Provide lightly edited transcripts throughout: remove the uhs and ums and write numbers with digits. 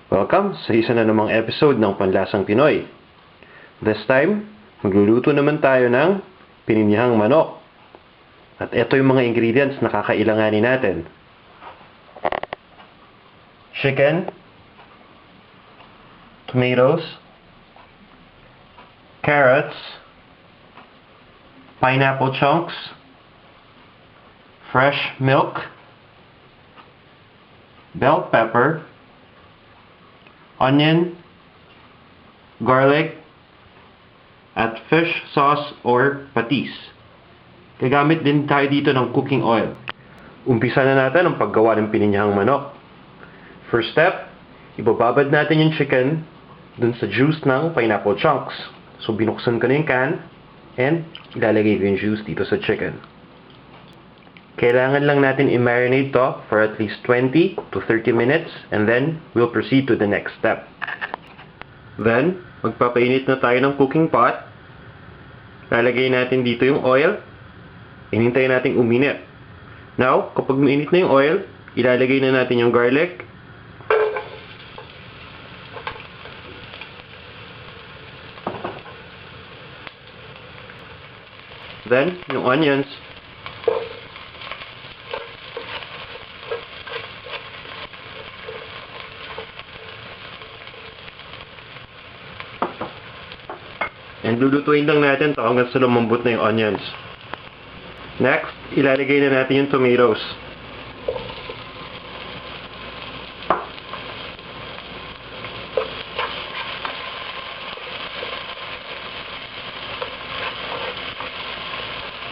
Welcome sa isa na namang episode ng Panlasang Pinoy. This time, magluluto naman tayo ng pininyahang manok. At ito yung mga ingredients na kakailanganin natin. Chicken, tomatoes, carrots, pineapple chunks, fresh milk, bell pepper, onion, garlic, at fish sauce or patis. Gagamit din tayo dito ng cooking oil. Umpisa na natin ang paggawa ng pininyahang manok. First step, ibababad natin yung chicken dun sa juice ng pineapple chunks. So binuksan ko na yung can and ilalagay ko yung juice dito sa chicken. Kailangan lang natin i-marinate to for at least 20 to 30 minutes and then we'll proceed to the next step. Then, magpapainit na tayo ng cooking pot. Lalagay natin dito yung oil. Hinintayin natin uminit. Now, kapag mainit na yung oil, ilalagay na natin yung garlic. Then, yung onions. And lulutuin lang natin ito hanggang sa lumambot na yung onions. Next, ilalagay na natin yung tomatoes.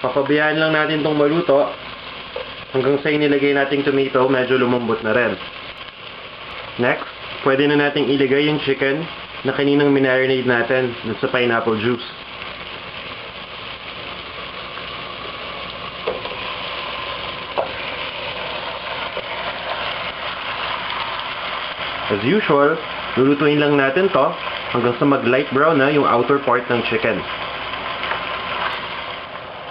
Papabayaan lang natin itong maluto hanggang sa inilagay nating tomato medyo lumambot na rin. Next, pwede na nating ilagay yung chicken na kaninang minarinade natin sa pineapple juice. As usual, lulutuin lang natin to hanggang sa mag-light brown na yung outer part ng chicken.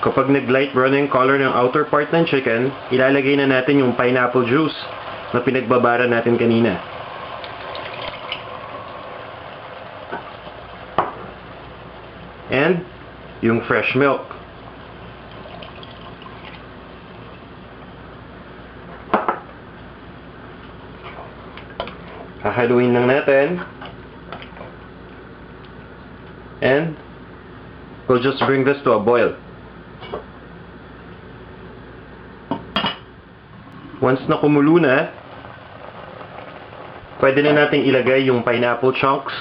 Kapag nag-light brown na yung color ng outer part ng chicken, ilalagay na natin yung pineapple juice na pinagbabara natin kanina. And yung fresh milk. Hahaluin lang natin. And we'll just bring this to a boil. Once na kumulo na, pwede na nating ilagay yung pineapple chunks.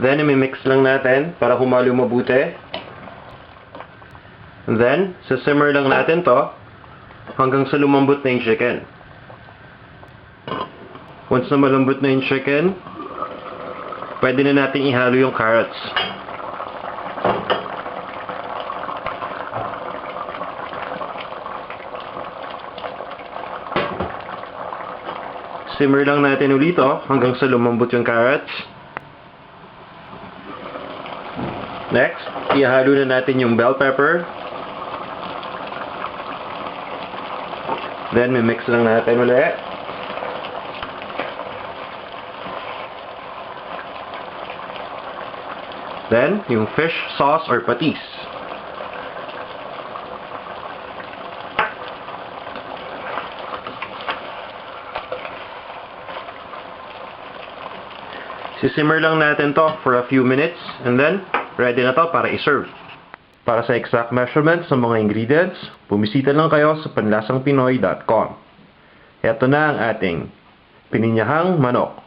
Then, i-mix lang natin para humalo mabuti. And then, sasimmer lang natin to hanggang sa lumambot na yung chicken. Once na malambot na yung chicken, pwede na natin ihalo yung carrots. Simmer lang natin ulit hanggang sa lumambot yung carrots. Next, ihalo na natin yung bell pepper. Then, mix lang natin ulit. Then, yung fish sauce or patis. Sisimmer lang natin to for a few minutes and then ready na to para i-serve. Para sa exact measurements ng mga ingredients, bumisita lang kayo sa panlasangpinoy.com. Ito na ang ating pininyahang manok.